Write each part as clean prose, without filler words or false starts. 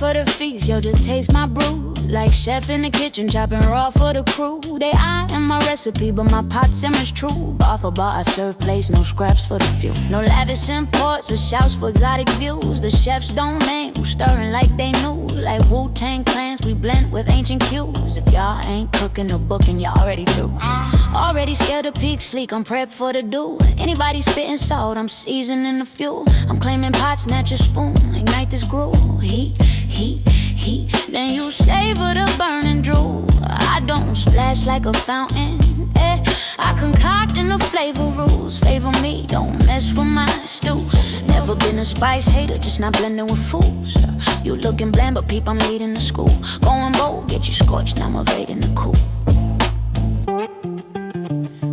for the feast, yo, just taste my brew. Like chef in the kitchen, chopping raw for the crew. They eyeing my recipe, but my pot simmers true. Bar for bar, I serve plates, no scraps for the few. No lavish imports or shouts for exotic views. The chef's domain, who stirring like they knew. Like Wu-Tang Clans, we blend with ancient cues. If y'all ain't cooking or booking, y'all already through. Already scared of peak sleek, I'm prepped for the do. Anybody spitting salt, I'm seasoning the fuel. I'm claiming pot, snatch a spoon, ignite this groove. Heat, heat, heat. Then you savor the burning drool. I don't splash like a fountain, I concoct in the flavor rules. Favor me, don't mess with my stew. Never been a spice hater, just not blending with fools. You looking bland, but peep, I'm leading the school. Going bold, get you scorched, now I'm evading the cool.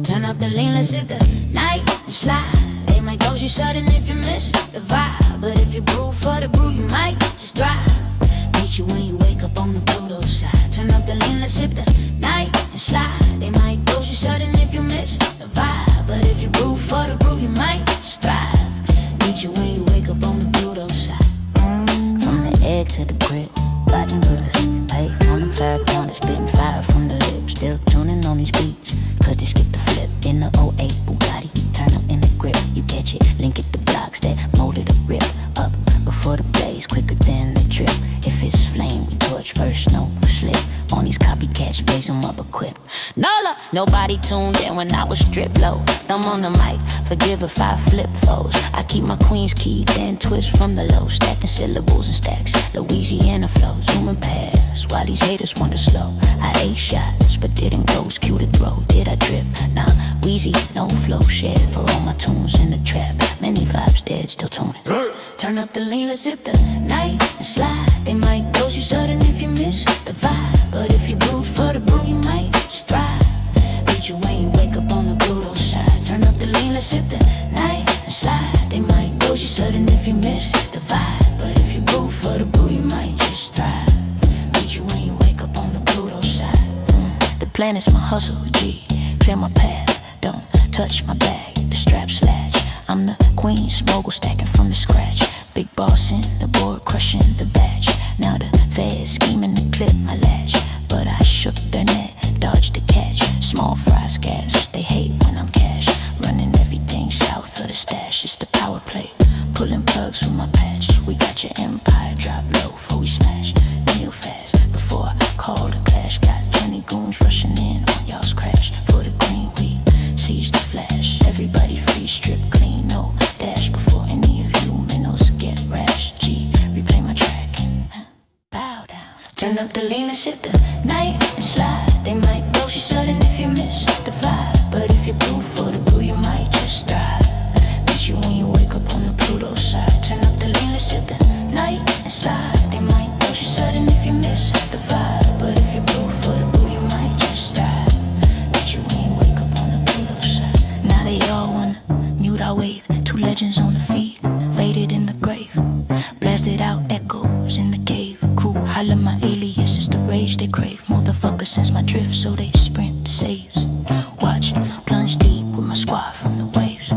Turn up the lean, let's hit the night and slide. They might dose you sudden if you miss the vibe. But if you brew for the brew, you might just thrive. Meet you when you wake up on the Pluto side. Turn up the lean, let's hit the night and slide. They might dose you sudden if you miss the vibe. But if you brew for the brew, you might just thrive. Meet you when you wake up on the Pluto side. From the egg to the grit, watching for the plate on the fire corner, spitting fire from the lips. Still tuning on these beats, cause they skip the flip. In the '08 Bugatti, turn up in the grip. You catch it, link it to blocks that molded a rip. Up before the blaze, quicker than the drip. If it's flame, we torch first, no slip. On these copycats, blaze them up equipped. Nola, nobody tuned in when I was stripped low. Thumb on the mic, forgive if I flip foes. I keep my queen's key, then twist from the low. Stacking syllables and stacks, Louisiana flow. Zooming past, while these haters wonder slow. I ate shots, but didn't go. Cue to throw, did I drip? Nah, Wheezy, no flow. Shared for all my tunes in the trap. Many vibes dead, still tuning. Turn up the lean, let's sip the night and slide. They might dose you sudden if you miss the vibe. But if you brew for the brew, you might just thrive. Beat you when you wake up on the Pluto side. Turn up the lean, let's sip the night and slide. They might dose you sudden if you miss the vibe. But if you brew for the brew, you might just thrive. Beat you when you wake up on the Pluto side. The plan is my hustle, G. Clear my path, don't touch my bag. The strap's latch. I'm the queen's mogul, stacking from the scratch. Big boss in the board, crushing the batch. Now the feds scheming to clip my latch, but I shook their net, dodged the catch. Small fries cash, they hate when I'm cash. Running everything south of the stash. It's the power play, pulling plugs from my patch. We got your empire, drop low before we smash. Kneel fast before I call the clash. Got 20 goons rushing in on y'all's crash. For the green, we seize the flash. Everybody free, strip clean, no dash. Before any of you minnows get rash. G, replay my track and bow down. Turn up the lean and sip the night and slide. They might dose you sudden if you miss the vibe. But if you brew for the brew, you might just thrive. Beat you when you wake up on the Pluto side. Turn up the lean and sip the night and slide. They might dose you sudden if you miss the vibe. But if you brew for the brew, you might just thrive. Beat you when you wake up on the Pluto side. Now they all wanna mute our wave. Two legends on the feet, faded in the grave. Blasted out echoes in the cave. Crew holler my alias, it's the rage they crave. Motherfuckers sense my drift, so they sprint to saves. Watch, plunge deep with my squad from the waves.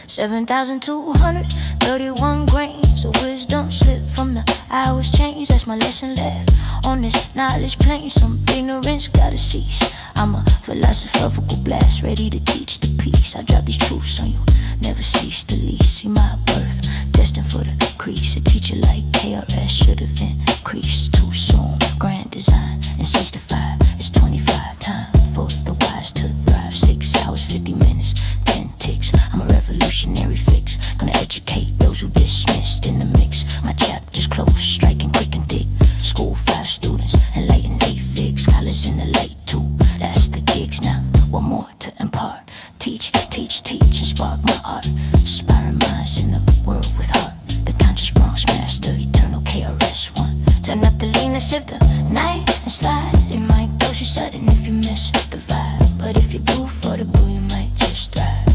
7,231 grains of wisdom slip from the hours change. That's my lesson left on this knowledge plane. Some ignorance gotta cease. I'm a philosophical blast, ready to teach the peace. I drop these truths on you, never cease to lease. See my birth, destined for the crease. A teacher like KRS should've increased too soon. Grand design and 6 to 5, it's 25 time for the wise to thrive. 6 hours, 50 minutes, 10 ticks. I'm a revolutionary fix, gonna educate those who dismissed in the mix. My chapter's close, striking quick and thick. School 5 students, enlightened 8 figs. Scholars in the light too, that's the gigs. Now, what more to impart? Teach, teach, teach, and spark my art. Inspiring minds in the world with heart. The conscious Bronx master, eternal KRS-One. Turn up the lean and sip the night and slide. It might dose you sudden if you miss the vibe. But if you brew for the brew, you might just thrive.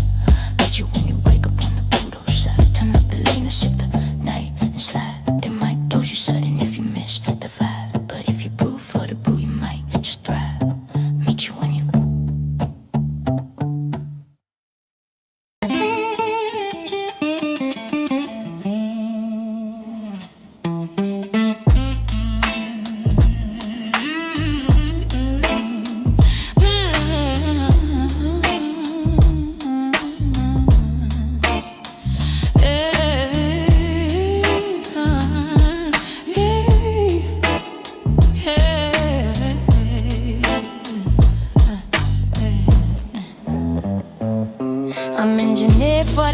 Bet you when you wake up on the Pluto side. Turn up the lean and sip the night and slide. It might dose you sudden if you miss the vibe. But if you brew for the brew, you might just thrive. Meet you when you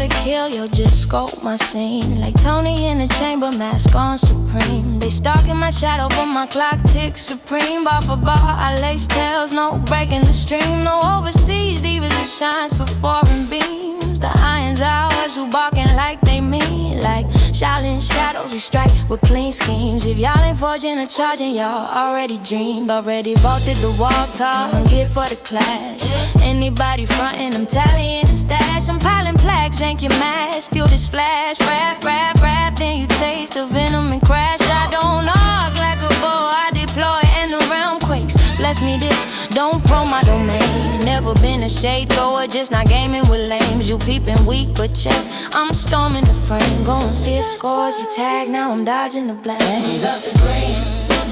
to kill, you'll just scope my scene. Like Tony in the chamber, mask on supreme. They stalking my shadow, but my clock ticks supreme. Bar for bar, I lace tails, no breaking the stream. No overseas divas that shines for foreign beams. The iron's ours who barking like they mean. Like Shaolin shadows, we strike with clean schemes. If y'all ain't forging or charging, y'all already dreamed. Already vaulted the wall top, I'm geared for the clash. Anybody frontin', I'm tallying the stash. I'm piling plaques, yank your mask, feel this flash. Rap, rap, rap, then you taste the venom and crash. I don't arc like a bull, I deploy and the realm quakes. Bless me this, don't pro my domain. Never been a shade thrower, just not gaming with lames. You peeping weak, but check, I'm storming the frame. Going fierce scores, you tag, now I'm dodging the blame. Hands up the green,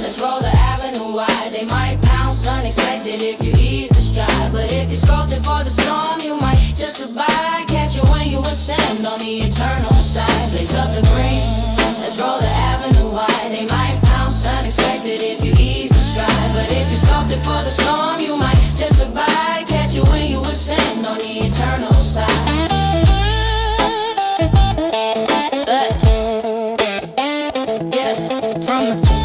let's roll the avenue wide. They might pounce unexpected if you ease the stride. But if you sculpted for the storm, you might just abide. Catch you when you ascend on the eternal side. Blaze up the green, let's roll the avenue wide. They might pounce unexpected if you ease the stride. But if you sculpted for the storm, you might just abide. Catch you when you ascend on the eternal side.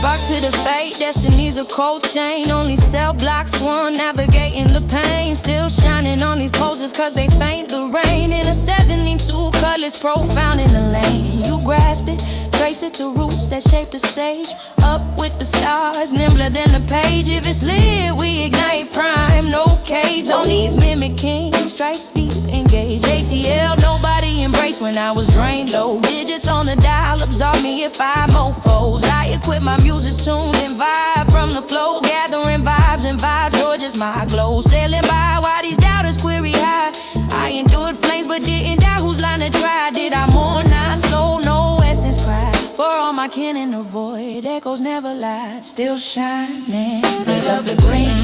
Spark to the fate, destiny's a cold chain. Only cell blocks one, navigating the pain. Still shining on these poses cause they faint the rain. In a 72 colors, profound in the lane. You grasp it, trace it to roots that shape the sage. Up with the stars, nimbler than the page. If it's lit, we ignite prime, no cage. On these mimicking, strike deep, engage. ATL, nobody embraced when I was drained low. Digits on the dial, absorb me if I mofos. I equip my music's tuned and vibe from the flow. Gathering vibes and vibe, Georgia's my glow. Sailing by while these doubters query high. I endured flames but didn't die, whose line to try? Did I mourn? I soul, no essence cry. For all my kin in the void, echoes never lied, still shining. Blaze up the green,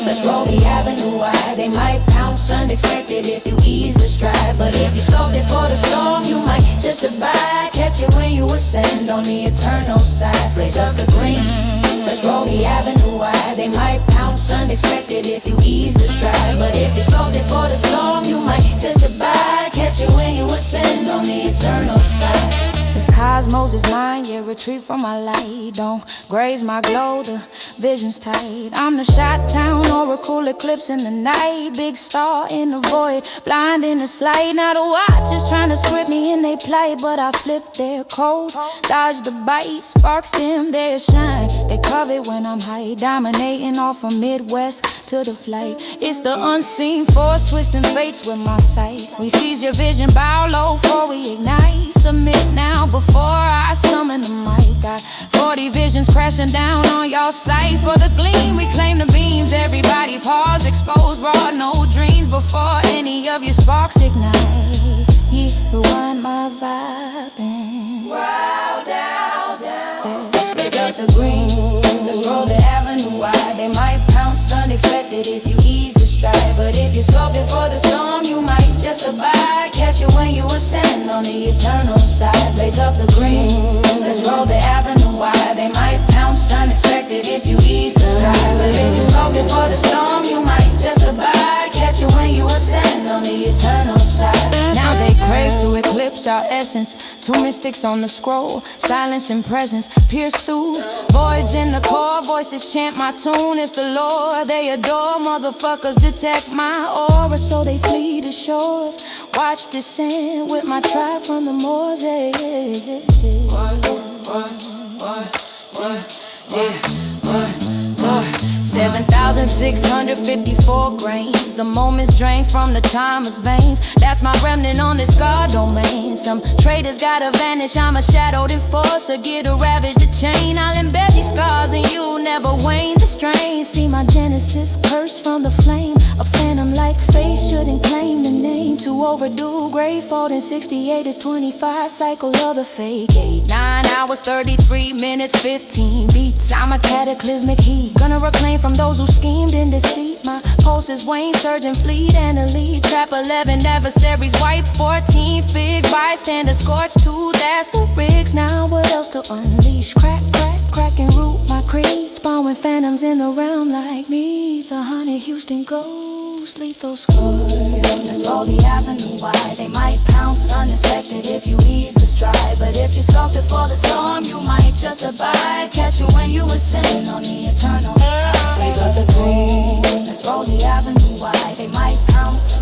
let's roll the avenue wide. They might pounce unexpected if you ease the stride. But if you sculpted for the storm, you might just abide. Catch it when you ascend on the eternal side. Blaze up the green, let's roll the avenue wide. They might pounce unexpected if you ease the stride. But if you sculpted for the storm, you might just abide. Catch it when you ascend on the eternal side. The cosmos is mine, yeah, retreat from my light. Don't graze my glow, the vision's tight. I'm the Shot-Town oracle, eclipse in the night. Big star in the void, blind in the slide. Now the watch is trying to script me in they plight, but I flip their code, dodge the bite. Sparks dim, their shine. They covet when I'm high, dominating all from Midwest to the flight. It's the unseen force, twisting fates with my sight. We seize your vision, bow low before we ignite. Submit now before I summon the mic. Got 40 visions crashing down on y'all sight. For the gleam, we claim the beams. Everybody pause, expose raw, no dreams before any of your sparks ignite. Yeah, rewind my vibe and wow, down, down. Blaze up the green, let's roll the avenue wide. They might pounce unexpected if you ease the stride. But if you sculpted for the storm, you might just abide. Catch you when you ascend on the eternal side. Blaze up the green, let's roll the avenue wide. They might pounce unexpected if you ease the stride. But if you sculpted for the storm, you might just abide. Catch you when you ascend on the eternal side. Now they crave to eclipse our essence. Two mystics on the scroll, silenced in presence, pierced through voids in the core. Voices chant my tune, it's the Lord they adore. Motherfuckers detect my aura, so they flee the shores. Watch descend with my tribe from the moors. Hey, hey, hey, hey. 7,654 grains. A moment's drain from the timer's veins. That's my remnant on this God domain. Some traitors gotta vanish, I'm a shadowed enforcer. Get to ravage the chain, I'll embed these scars and you'll never wane the strain. See my genesis, cursed from the flame. A phantom-like face shouldn't claim the name. Too overdue, grave fault in 68 is 25. Cycle of the fake 8, 9 hours, 33 minutes, 15 beats. I'm a cataclysmic heat, gonna reclaim from those who schemed in deceit. My pulse is wane, surging fleet and elite. Trap 11 adversaries, wipe 14 fig. Bystander scorch 2, that's the rigs. Now what else to unleash? Crack, crack, crack and root my creed. Spawning phantoms in the realm like me. The 100 Houston gold. bruise, lethal scar. Let's roll the avenue wide. They might pounce unexpected if you ease the stride, but if you sculpted for the storm, you might just abide. Catch you when you ascend on the eternal side. Raise up the green. Let's roll the avenue wide. They might pounce.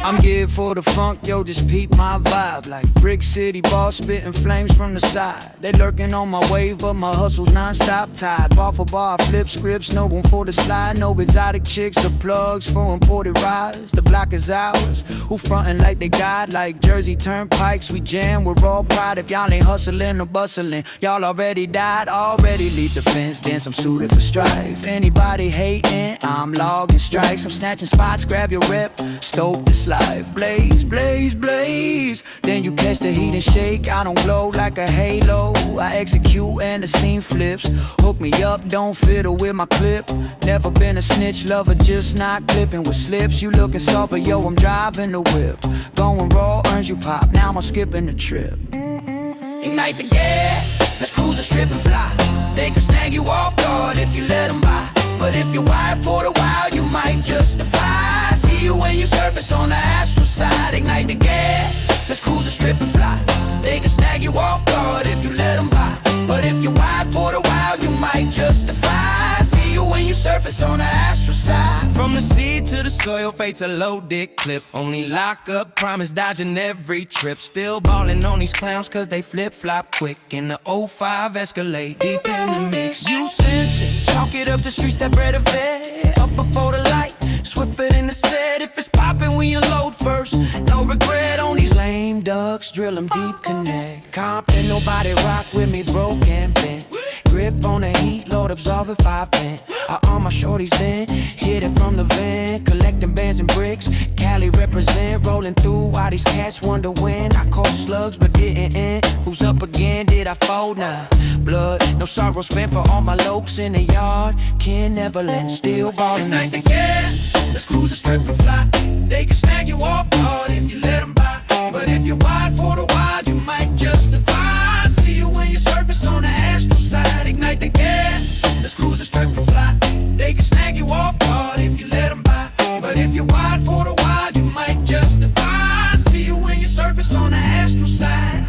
I'm geared for the funk, yo, just peep my vibe. Like Brick City boss spitting flames from the side. They lurking on my wave, but my hustle's non-stop tied. Bar for bar, I flip scripts, no room for the slide. No exotic chicks or plugs for imported rides. The block is ours, who frontin' like they got. Like Jersey Turnpikes, we jam, we're all pride. If y'all ain't hustling or bustling, y'all already died. Already lead the fence, dance, I'm suited for strife. Anybody hating, I'm logging strikes. I'm snatching spots, grab your rep, stoke this life. Blaze, blaze, blaze. Then you catch the heat and shake. I don't glow like a halo. I execute and the scene flips. Hook me up, don't fiddle with my clip. Never been a snitch lover, just not clipping with slips. You looking soft, but yo, I'm driving the whip. Going raw, earns you pop, now I'm skipping the trip. Ignite the gas, let's cruise the strip and fly. They can snag you off guard if you let them by. But if you're wired for the wild, you might justify. See you when you surface on the astral side. Ignite the gas, let's cruise the strip and fly. They can snag you off guard if you let them by. But if you're wired for the wild, you might justify. See you when you surface on the astral side. From the seed to the soil, fate's a low dick clip. Only lock up, promise dodging every trip. Still ballin' on these clowns cause they flip flop quick. In the 05 Escalade, deep in the mix. You sense it, chalk it up the streets that bred a vet. Up before the light, swifter than the set. If it's poppin', we unload first. No regret on these lame ducks, drill them deep, connect. Compton, nobody rock with me, broke and bent. Grip on the heat, Lord absolve if I vent. I arm my shorties then, hit it from the van. Collecting bands and bricks, Cali represent. Rolling through while these cats wonder when. I caught slugs but didn't end. Who's up again, did I fold? Nah, blood, no sorrow spent for all my lokes in the yard. Can never lend, still ballin'. Ignite the gas, let's cruise the strip and fly. They can snag you off guard if you let them by. But if you're wide for the wild, you might justify. See you when you surface on the astral side. Ignite the gas, let's cruise the strip and fly. They can snag you off guard if you let them by. But if you're wide for the wild, you might justify. See you when you surface on the astral side.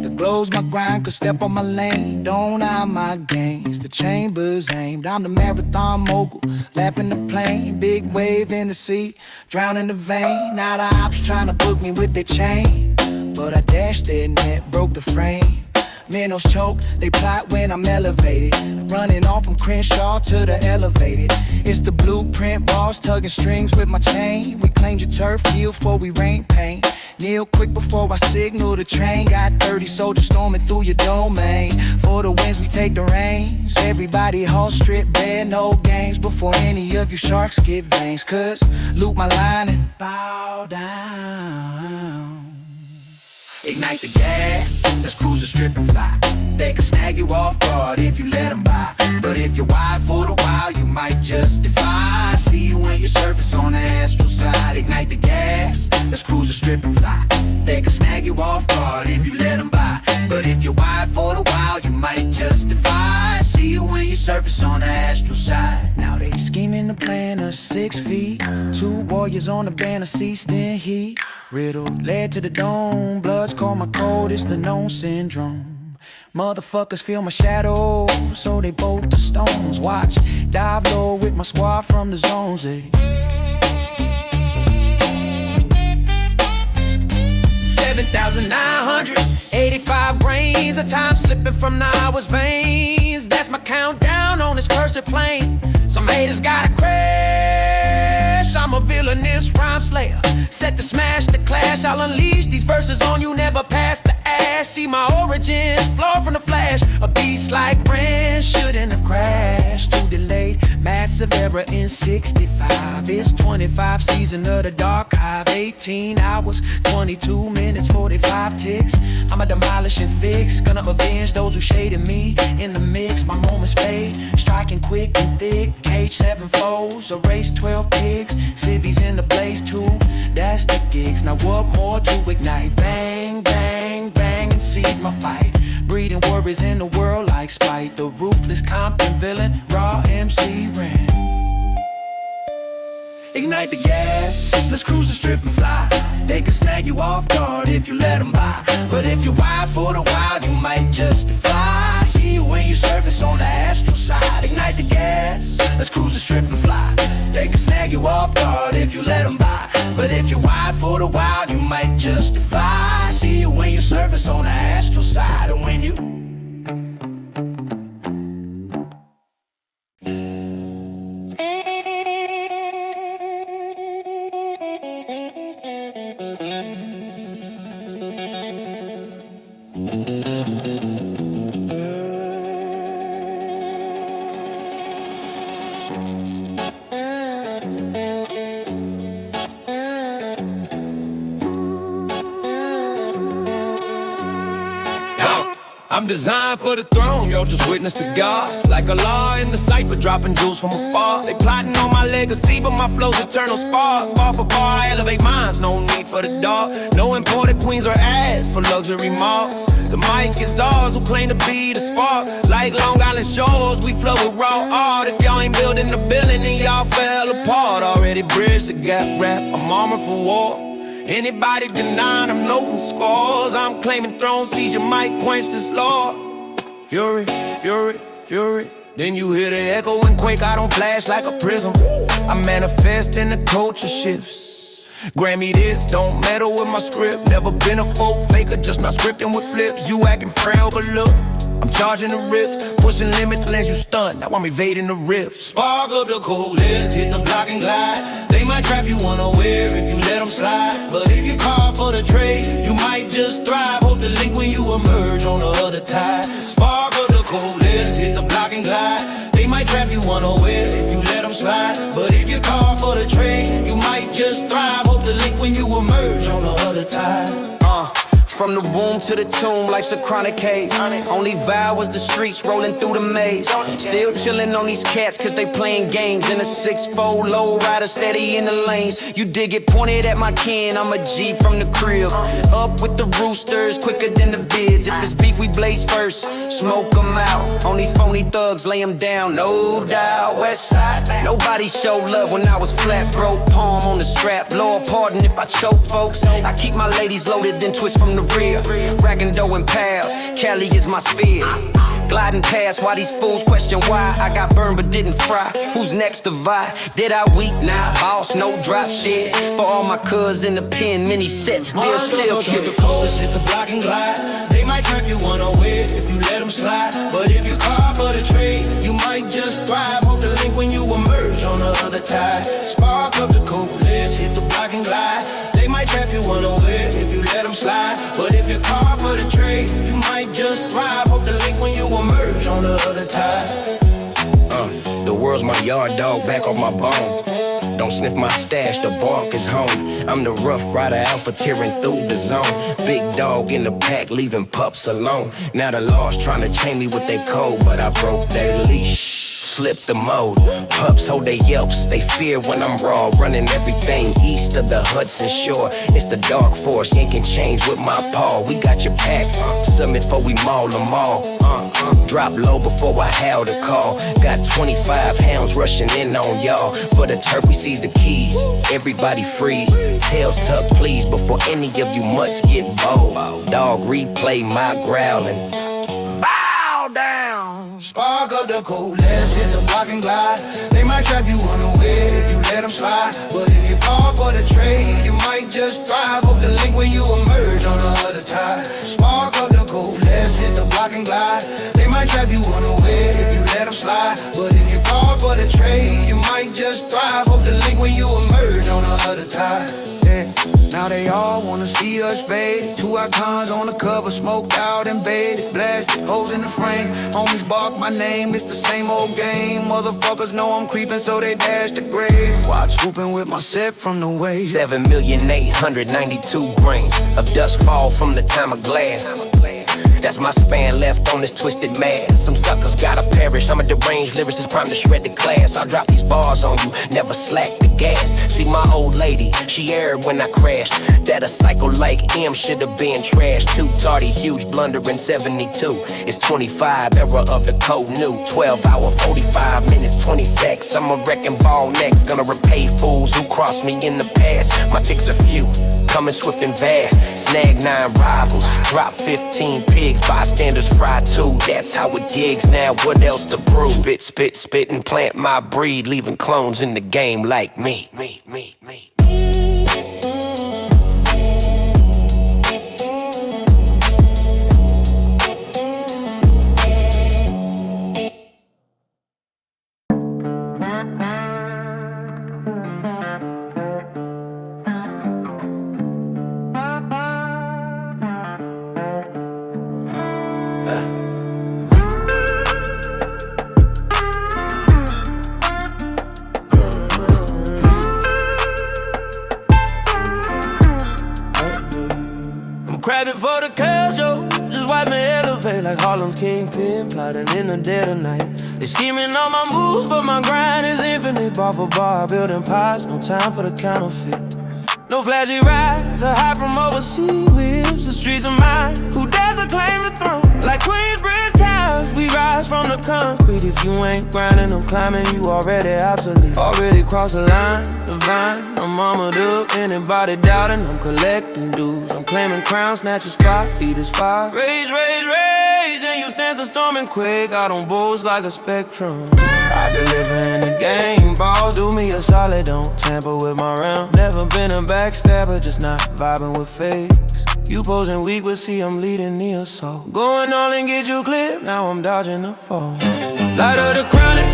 The glow's my grind, could step on my lane. Don't eye my gains, the chamber's aimed. I'm the marathon mogul, lapping the plane. Big wave in the sea, drowning the vein. Now the ops trying to book me with their chain, but I dashed their net, broke the frame. Minnows choke, they plot when I'm elevated. Running off from Crenshaw to the elevated. It's the blueprint boss, tugging strings with my chain. We claimed your turf field before we rain paint. Kneel quick before I signal the train. Got 30 soldiers storming through your domain. For the winds we take the reins. Everybody whole strip bare, no games. Before any of you sharks get veins. Cause loop my line and bow down. Ignite the gas, let's cruise the strip and fly. They can snag you off guard if you let them by. But if you're wide for the wild, you might justify. See you when you surface on the astral side. Ignite the gas, let's cruise the strip and fly. They can snag you off guard if you let them by. But if you're wide for the wild, you might justify. See you when you surface on the astral side. Now they scheming to plan us 6 feet. 2 warriors on the banner, ceased in heat. Riddle led to the dome, bloods call my code, it's the known syndrome. Motherfuckers feel my shadow, so they bolt the stones. Watch, dive low with my squad from the zones, eh. 7,985 brains, a time slipping from the hour's veins. That's my countdown on this cursed plane. Some haters gotta crash. I'm a villainous rhyme slayer, set to smash the clash. I'll unleash these verses on you, never pass the ash. See my origins, flow from the flash. A beast like Ren, shouldn't have crashed. Too delayed, Massive error in 65. It's 25 season of the dark hive. 18 hours, 22 minutes, 45 ticks. I'ma demolish and fix. Gonna avenge those who shaded me in the mix. My moments fade, striking quick and thick. Cage 7 foes, erase 12 pigs. Civvies in the blaze too, that's the gigs. Now what more to ignite? Bang, bang, bang, and seed my fight. Breeding worries in the world like spite. The ruthless Compton villain, raw MC Ren. Ignite the gas, let's cruise the strip and fly. They can snag you off guard if you let them by. But if you're wild for the wild, you might justify. See you when you surface on the astral side. Ignite the gas, let's cruise the strip and fly. They can snag you off guard if you let them by. But if you're wild for the wild, you might justify. See you when you surface on the astral side. And when you I'm designed for the throne, yo, just witness to God. Like a law in the cipher, dropping jewels from afar. They plotting on my legacy, but my flow's eternal spark. Bar for bar, I elevate minds, no need for the dark. No imported queens or ads for luxury marks. The mic is ours, who claim to be the spark. Like Long Island shores, we flow with raw art. If y'all ain't building the building, then y'all fell apart. Already bridged the gap rap, I'm armored for war. Anybody denying, I'm noting scores. I'm claiming throne seats, you might quench this law. Fury, fury, fury. Then you hear the echo and quake, I don't flash like a prism. I manifest in the culture shifts. Grammy this, don't meddle with my script. Never been a folk faker, just not scripting with flips. You acting frail, but look, I'm charging the rift. Pushing limits, lens you stunned, now I'm evading the rift. Spark up the coldest, hit the block and glide. They might trap you unaware if you let them slide. But if you call for the trade, you might just thrive. Hope to link when you emerge on the other tide. Spark up the coldest, hit the block and glide. They might trap you unaware if you let them slide. But if you call for the trade, you might just thrive. Hope to link when you emerge on the other tide. From the womb to the tomb, life's a chronic case. Only vow was the streets rolling through the maze. Still chillin' on these cats cause they playing games. In a 6'4" low rider steady in the lanes. You dig it pointed at my kin, I'm a G from the crib. Up with the roosters, quicker than the bids. If it's beef we blaze first, smoke 'em out. On these phony thugs, lay 'em down, no doubt. West side, nobody showed love when I was flat broke. Palm on the strap, Lord pardon if I choke folks. I keep my ladies loaded, then twist from the rear. Racking dough and pals, Cali is my sphere. Gliding past while these fools question why I got burned but didn't fry. Who's next to vie? Did I weak? Nah, boss, no drop shit. For all my cuz in the pen, many sets, still kill. The coldest, hit the block and glide. They might trap you unaware if you let them slide. But if you call for the trade, you might just thrive. Hope to link when you emerge on the other tide. Spark up the coldest, hit the block and glide. They might trap you unaware if you let them slide. But if you call for the trade, you might just thrive. Hope to link when you emerge on the other tide. The world's my yard dog, back on my bone. Don't sniff my stash, the bark is home. I'm the rough rider, alpha tearing through the zone. Big dog in the pack, leaving pups alone. Now the law's trying to chain me with their code, but I broke their leash. Slip the mode, pups hold their yelps. They fear when I'm raw, running everything east of the Hudson Shore. It's the dark force, yanking chains with my paw. We got your pack, summit before we maul them all. Drop low before I hail the call. Got 25 hounds rushing in on y'all. For the turf we seize the keys, everybody freeze. Tails tucked please before any of you mutts get bold. Dog replay my growling. Bow down. Spark up the coldest, hit the block and glide. They might trap you unaware if you let them slide. But if you call for the trade, you might just thrive. Hope to link when you emerge on the other tide. Spark up the coldest, hit the block and glide. They might trap you unaware if you let them slide. But if you call for the trade, you might just thrive. Hope to link when you emerge on the other tide. Yeah. Now Now they all wanna see us faded. Two icons on the cover, smoked out, invaded, blasted, holes in the frame. Homies bark my name, it's the same old game. Motherfuckers know I'm creeping, so they dash the grave. Watch swooping with my set from the waist. 7,892 grains of dust fall from the time of glass. That's my span left on this twisted mass. Some suckers gotta perish. I'm a deranged lyricist, prime to shred the class. I'll drop these bars on you, never slack the gas. See my old lady, she erred when I crashed. That a psycho like M should've been trashed. Too tardy, huge blunder in 72. It's 25, era of the code new. 12 hour, 45 minutes, 20 secs. I'm a wrecking ball next. Gonna repay fools who crossed me in the past. My picks are few, coming swift and vast. Snag 9 rivals, drop 15 pigs. Bystanders fry too, that's how it gigs. Now what else to prove? Spit, spit, spit and plant my breed, leaving clones in the game like me. Crabbing for the cash, yo. Just watch me elevate like Harlem's kingpin, plotting in the dead of night. They scheming on my moves, but my grind is infinite. Bar for bar, building pies, no time for the counterfeit. No flashy rides, I hide from overseas whips. The streets are mine, who dares to claim the throne? Like Queensbridge towers, we rise from the concrete. If you ain't grinding or climbing, you already obsolete. Already crossed the line, divine. I'm armored up, anybody doubting, I'm collecting dues. I'm claiming crowns, snatch a spot, feet is fire. Rage, rage, rage, and you sense a storm and quake. Out on bulls like a spectrum. I deliver in the game, balls do me a solid, don't tamper with my round. Never been a backstabber, just not vibing with fakes. You posing weak, but see I'm leading the assault. Going all and get you clipped, now I'm dodging the fall. Light of the chronic,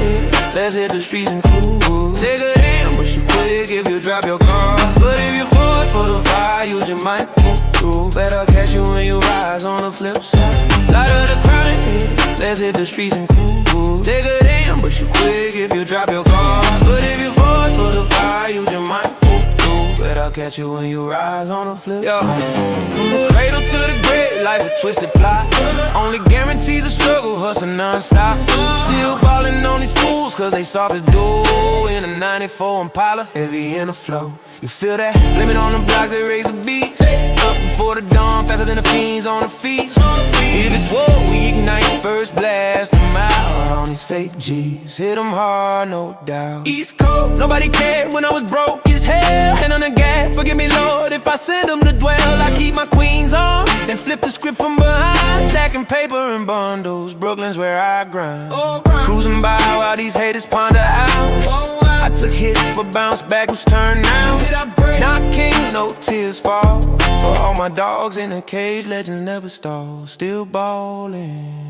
let's hit the streets and cool. Take a damn, but you quick if you drop your car. But if you forge for the fire, you just might pull through. Better catch you when you rise on the flip side. Light of the chronic, let's hit the streets and cool. Take a damn, but you quick if you drop your car. But if you forge for the fire, you just might pull through. Better catch you when you rise on the flip side. From the cradle to the grave, life's a twisted plot. Only guarantees a struggle, hustle non-stop. Still ballin' on these fools, cause they soft as dough. In a 94 Impala, heavy in the flow. You feel that? Limit on the blocks, they raise the beats. Up before the dawn, faster than the fiends on the feast. If it's war, we ignite first blast them out. On these fake G's, hit them hard, no doubt. East Coast, nobody cared when I was broke as hell. Hand on the gas, forgive me Lord if I send them to dwell. I keep my queens on, then flip the script from behind. Stacking paper in bundles, Brooklyn's where I grind. Cruising by while these haters ponder out. I took hits but bounced back, was turned out. Not king, no tears fall. For all my dogs in the cage, legends never stall. Still ballin'.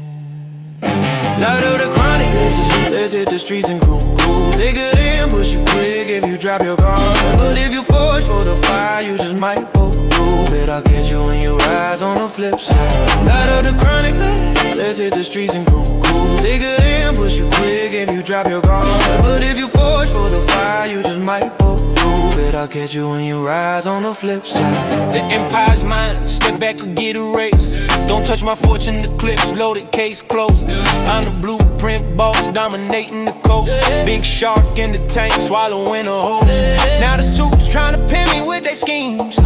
Light of the chronic, let's hit the streets and cool. Take it in, push you quick if you drop your guard. But if you forge for the fire, you just might pull through. Bet I'll catch you when you rise on the flip side. Light of the chronic, let's hit the streets and cool. Take it in, push you quick if you drop your guard. But if you forge for the fire, you just might pull through. Bet I'll catch you when you rise on the flip side. The empire's mine, step back or get erased. Don't touch my fortune, the clips loaded, case closed. I'm the blueprint boss, dominating the coast. Big shark in the tank, swallowing a host. Now the suits trying to pin me with their schemes,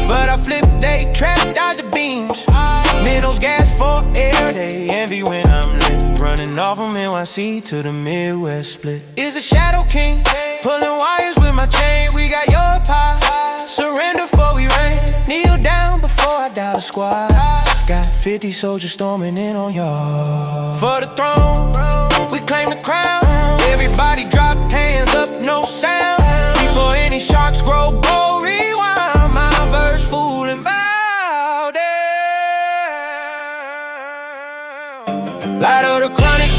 but I flip they trap, dodge the beams. Middles gas for air, they envy when I'm lit. Running off from NYC to the Midwest split. Is a shadow king, pulling wires with my chain. We got your pie, surrender before we rain. Kneel down before I dial the squad. Got 50 soldiers storming in on y'all. For the throne, we claim the crown. Everybody drop hands up, no sound. Before any sharks grow bold, rewind. My verse fooling bow down. Light of the chronic,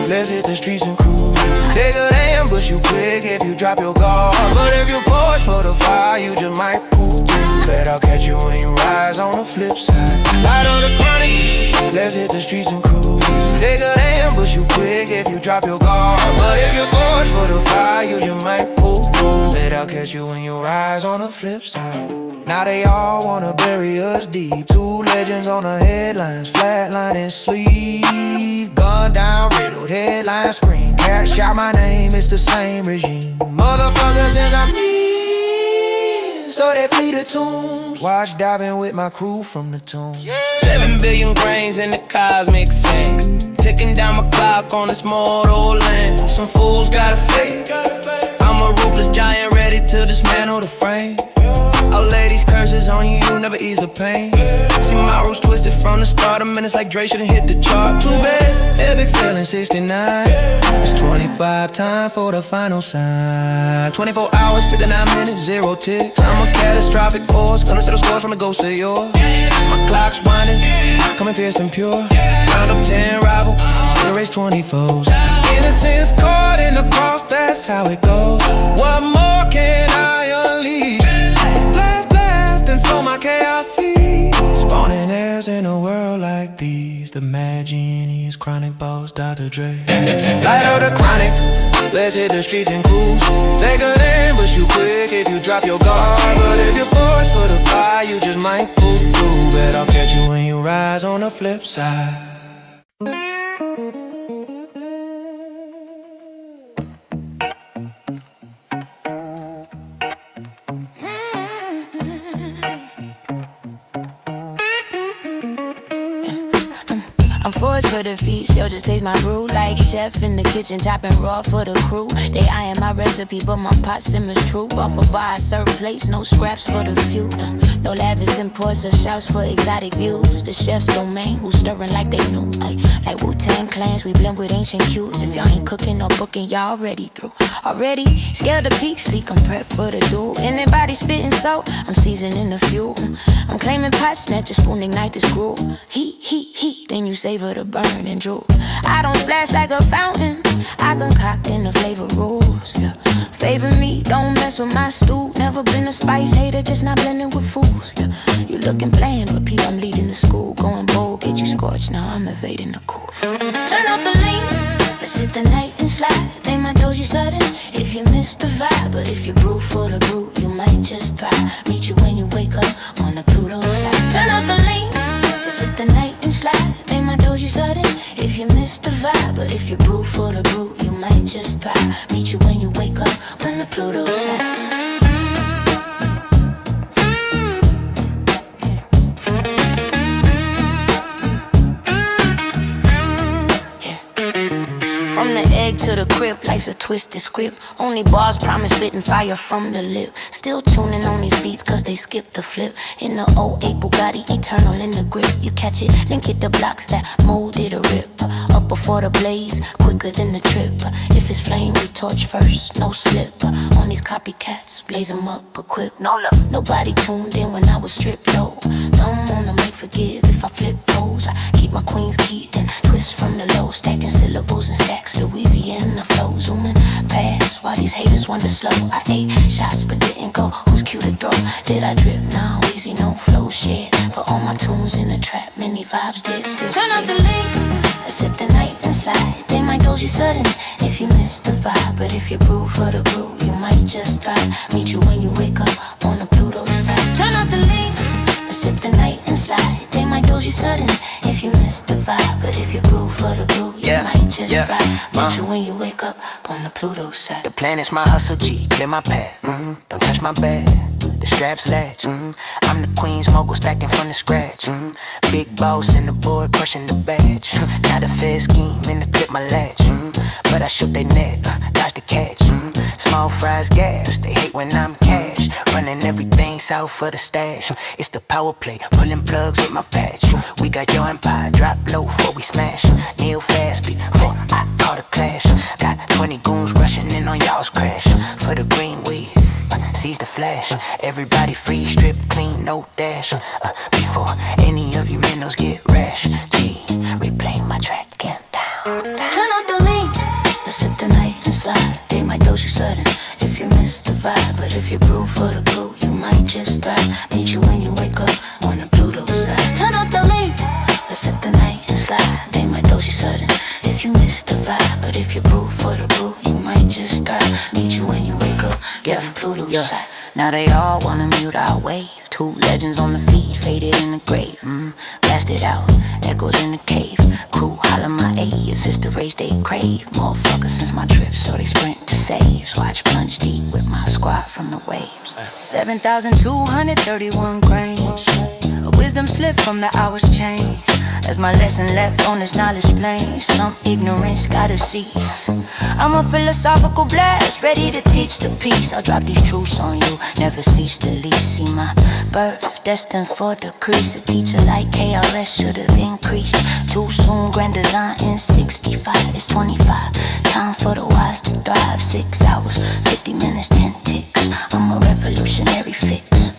let's hit the streets and cruise. Take a damn, but you quick if you drop your guard. But if you forge for the fire, you just might pull through. Bet I'll catch you when you rise on the flip side. Light on the chronic, let's hit the streets and cruise. They could ambush you quick if you drop your guard, but if you're forged for the fire, you just might pull through. Bet I'll catch you when you rise on the flip side. Now they all wanna bury us deep. Two legends on the headlines, flatline and sleep. Gun down, riddled, headline scream. Cash out my name, it's the same regime. Motherfuckers since I'm me, so they flee the tombs. Watch diving with my crew from the tomb. 7 billion grains in the cosmic sand, ticking down my clock on this mortal land. Some fools gotta fake. I'm a ruthless giant ready to dismantle the frame. I'll lay these curses on you, you never ease the pain. See my roots twisted from the start. A minutes like Dre should've hit the chart. Too bad, epic feeling 69. It's 25, time for the final sign. 24 hours, 59 minutes, 0 ticks. I'm a catastrophic force, gonna settle scores from the ghost of yours. My clock's winding, coming fierce and pure. Round up 10 rival, still raise 24s. Innocence caught in the cross, that's how it goes. What more can I unleash? Blast, and so my chaos sees. Spawning heirs in a world like these. The mad genius, chronic boss, Dr. Dre. Light out the chronic, let's hit the streets and cruise. They could ambush you quick if you drop your guard, but if you're forced for the fire, you just might pull through. Bet I'll catch you when you rise on the flip side. I'm forged for the feast, yo, just taste my brew. Like chef in the kitchen, chopping raw for the crew. They eyeing my recipe, but my pot simmers true. Off a bar, I serve plates, no scraps for the few. No lavish imports or shouts for exotic views. The chef's domain, who's stirring like they knew. Like Wu-Tang Clans, we blend with ancient cues. If y'all ain't cooking or booking, y'all already through. Already scared to peak, sleek, I'm prepped for the duel. Anybody spitting salt, I'm seasoning the fuel. I'm claiming pot snatcher, spoon ignite this gruel. Heat, then you savor the burn and drool. I don't splash like a fountain, I concoct in the flavor rules. Yeah. Favor me, don't mess with my stew. Never been a spice hater, just not blending with fools. Yeah. You looking bland, but Pete, I'm leading the school. Going bold, get you scorched, now I'm evading the cool. Turn up the lean, let's sip the night and slide. They might dose you sudden if you miss the vibe, but if you brew for the brew, you might just thrive. Meet you when you wake up on the Pluto side. Turn up the lean, let's sip the night and slide. They might dose you sudden if you miss the vibe, but if you brew for the brew, you might just thrive. Meet you when you wake up on the Pluto side. From the egg to the crib, life's a twisted script. Only bars promise spitting fire from the lip. Still tuning on these beats cause they skip the flip. In the 08 Bugatti, eternal in the grip. You catch it, then get the blocks that molded a rip. Up before the blaze, quicker than the trip. If it's flame, we torch first, no slip. On these copycats, blaze them up, equipped. No love, nobody tuned in when I was stripped low. Thumb on the mic, forgive if I flip foes. I keep my queen's key, then twist from the low. Stacking syllables and stacks. Louisiana flow, zooming past while these haters wonder slow. I ate shots but didn't go. Who's cute to throw? Did I drip? No, easy, no flow shit. For all my tunes in the trap, many vibes did still. Turn up the lean, let's sip the night and slide. They might dose you sudden if you miss the vibe, but if you brew for the brew, you might just thrive. Meet you when you wake up on the Pluto side. Turn up the lean, let's sip the night and slide. They might dose you sudden if you miss the vibe, but if you brew for the brew, you might just thrive. Meet you when you wake up on the Pluto side. The plan is my hustle G, clear my path. Don't touch my bag, the straps latch. I'm the queen's mogul stacking from the scratch. Big boss in the board crushing the badge. Not a fair scheme in the clip my latch. But I shook they neck, dodge the catch. Small fries gas, they hate when I'm cash. Running everything south for the stash. It's the power play, pulling plugs with my patch. We got your empire, drop low before we smash. Kneel fast before I call the clash. Got 20 goons rushing in on y'all's crash. For the green weed, seize the flash. Everybody free, strip clean, no dash. Before any of you minnows get rash. G, replay my track again. Down. Turn up the lean, let's sip the night and slide. They might dose you sudden if you miss the vibe, but if you brew for the brew, you might might just thrive. Meet you when you wake up on the Pluto side. Turn up the lead, let's set the night and slide. They might dose you sudden if you miss the vibe, but if you brew for the brew, you might just thrive. Meet you when you wake up, on Pluto's side. Now they all wanna mute our wave. Two legends on the feed, faded in the grave. Blasted out, echoes in the cave. Crew holla my A, it's the race they crave. Motherfuckers since my trip, so they sprint to saves. Watch plunge deep with my squad from the waves. 7,231 grains. A wisdom slip from the hours change. As my lesson left on this knowledge plane, some ignorance gotta cease. I'm a philosophical blast, ready to teach the peace. I'll drop these truths on you, never cease to lease. See my birth, destined for decrease. A teacher like KRS should've increased. Too soon, grand design in 65. It's 25, time for the wise to thrive. 6 hours, 50 minutes, 10 ticks. I'm a revolutionary fix.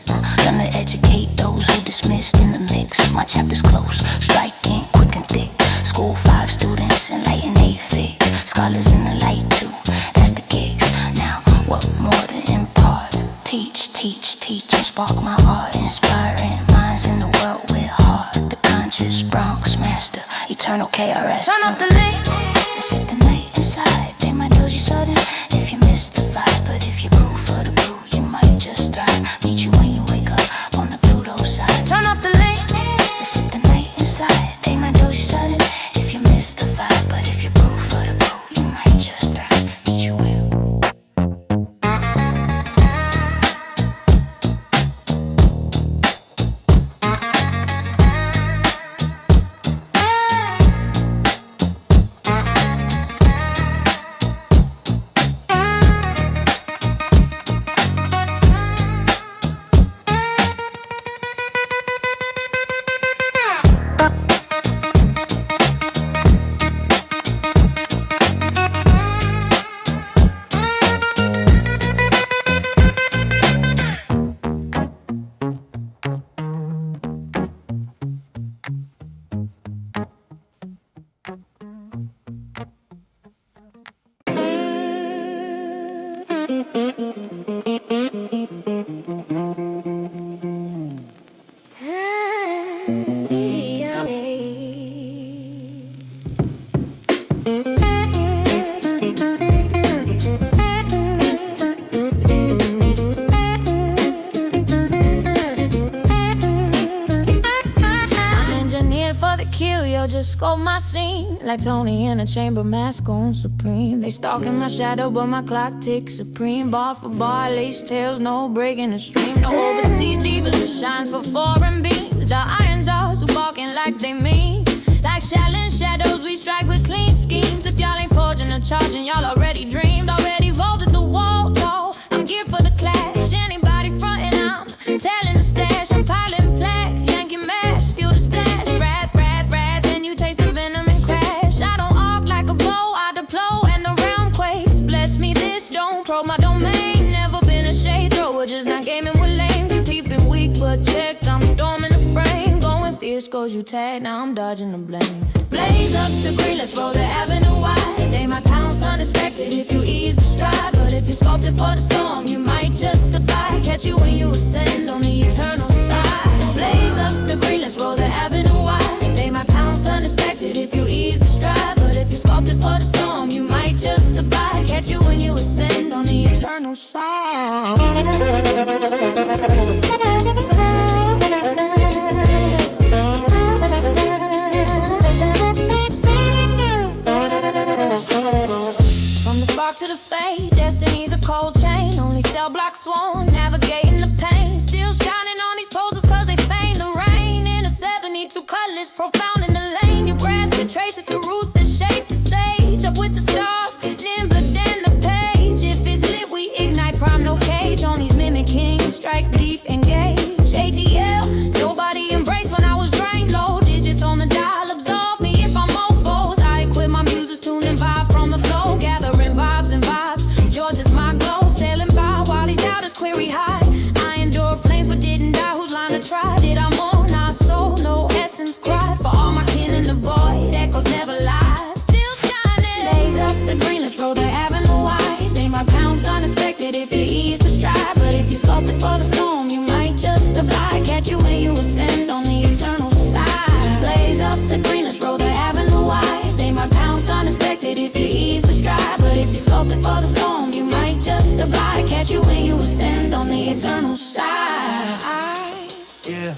Gonna educate those who dismissed in the mix. My chapter's close, striking, quick and thick. School 5 students, enlighten 8 figs. Scholars in the light too, that's the gigs. Now, what more to impart? Teach, teach, teach, and spark my art. Inspiring minds in the world with heart. The conscious Bronx master, eternal KRS. Turn up the lane, let's hit the night and slide. They might dose you sudden if you miss the vibe, but if you brew for the brew, you might just thrive. Meet you when you wake up on the Pluto side. Turn up the lane, let's hit the night and slide. They might dose you sudden if you miss the vibe, but if you brew for the brew, you might just thrive. Meet you when just scope my scene like Tony in a chamber, mask on supreme. They stalking my shadow, but my clock ticks supreme. Bar for bar, lace tails, no breaking the stream. No overseas divas, it shines for foreign beams. The iron jaws who barking like they mean. Like Shaolin shadows, we strike with clean schemes. If y'all ain't forging or charging, y'all already dreamed. Already vaulted the wall tall. I'm geared for the clash. Anybody frontin', I'm telling the stash. I'm piling plaques, yanking mash, feel the splash. Wrath, wrath, wrath, then you taste the venom and crash. I don't arc like a bow, I deploy and the realm quakes. Bless me, this don't probe my domain. Never been a shade thrower, just not gaming with lame. You peeping weak, but check, I'm storming the frame. Going fierce, goes you tag, now I'm dodging the blame. Blaze up the green, let's roll the avenue wide. They might pounce unexpected if you ease the stride. But if you sculpted for the storm, you might just abide. Catch you when you ascend on the eternal side. Blaze up the green, let's roll the avenue wide. They might pounce unexpected if you ease the stride. But if you sculpted for the storm, you might just abide. Catch you when you ascend on the eternal side. From the spark to the fade, destiny's a cold chain. Only cell block sworn, navigating the pain. Still shining on these poses cause they feign the rain. In a 72 colors, profound in the lane. You grasp it, trace it to roots that shape the sage. Up with the stars, nimbler than the page. If it's lit, we ignite, prime no cage. On these mimicking, strike deep, engage. ATL, nobody embraced when I was drained. Low digits on the dial, absolve me if I'm on foes. I equip my muses, tuning vibe from the flow. Gathering vibes and vibes, Georgia's my glow. Sailing by while these doubters query high. I endure flames but didn't die, whose line to try? Did I mourn? I soul, no essence cried. For all my kin in the void, echoes never lie. Still shining, blaze up the green, let's roll the avenue wide. They might pounce unexpected if you ease the stride. But if you sculpted for the storm, you might catch you when you ascend on the eternal side. Blaze up the green, let's roll the avenue wide. They might pounce unexpected if you ease the stride, but if you sculpted for the storm, you might just abide. Catch you when you ascend on the eternal side. Yeah.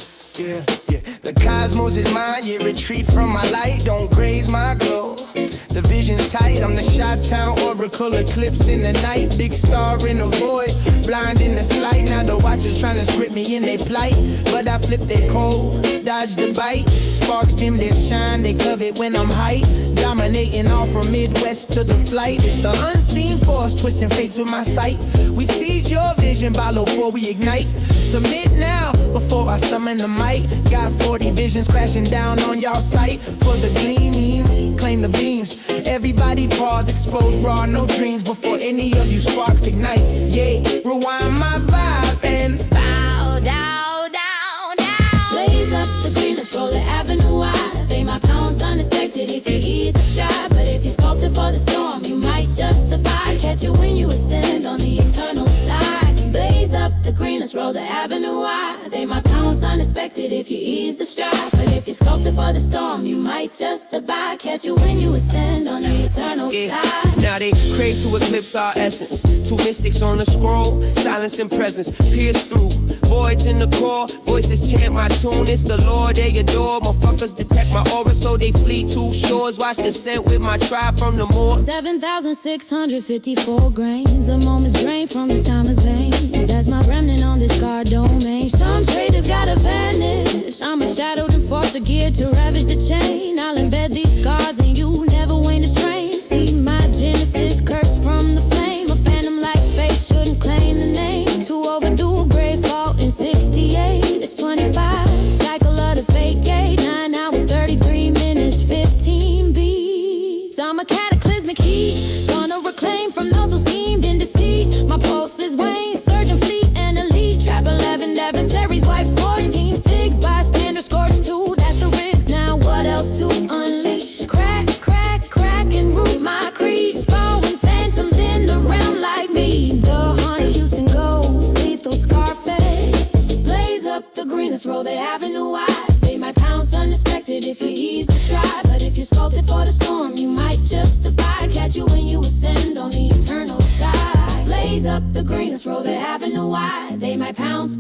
The cosmos is mine, yeah, retreat from my light, don't graze my glow. The vision's tight, I'm the Chi-Town Oracle, eclipse in the night, big star in the void, blind in the slight. Now the watchers trying to script me in their plight, but I flip their cold, dodge the bite. Sparks dim their shine, they covet when I'm hype, dominating all from Midwest to the flight. It's the unseen force, twisting fates with my sight. We seize your vision, follow before we ignite. Submit now, before I summon the mic. Got 40 visions crashing down on y'all sight. For the gleaming, claim the beams. Everybody pause, expose raw, no dreams before any of you sparks ignite. Yeah, rewind my vibe and bow down, down, down. Blaze up the green, let's roll the avenue wide. They might pounce unexpected if you ease the stride, but if you sculpted for the storm, you might just abide. Catch you when you ascend on the eternal side. Blaze up the green, let's roll the avenue wide. They might pounce unexpected if you ease the stride, but if you sculpted for the storm, you might just abide. Catch you when you ascend on the eternal side. Now they crave to eclipse our essence. Two mystics on the scroll, silence and presence pierce through. Voids in the core, voices chant my tune. It's the Lord they adore. Motherfuckers detect my aura, so they flee to shores. Watch descent with my tribe from the moor. 7,654 grains. A moment's drained from the timer's veins. That's my remnant on this guard domain. Some traitors gotta vanish. I'm a shadowed enforcer geared to ravage the chain. I'll embed these scars and you never wane the strain. See my genesis cursed from the flame. A phantom like face shouldn't claim the name. Too overdue, grave fault in 68. It's 25, cycle of the fake gate. 9 hours, 33 minutes, 15 beats. I'm a cataclysmic heat, gonna reclaim from those who schemed in deceit. My pulse is wane, surgeon fleet and elite. Trap 11 adversaries, wipe 14 figs. Bystander scorch 2, that's the rigs. Now what else to unleash? Crack, crack, crack and root my creed. Spawning phantoms in the realm like me. The haunted Houston ghost, lethal Scarface. Blaze up the green, let's roll the avenue wide. They might pounce unexpected if you ease the stride, but if you sculpted for the storm, you might just abide. Catch you when you ascend on the eternal side. Blaze up the green, let's roll the avenue wide. They might pounce.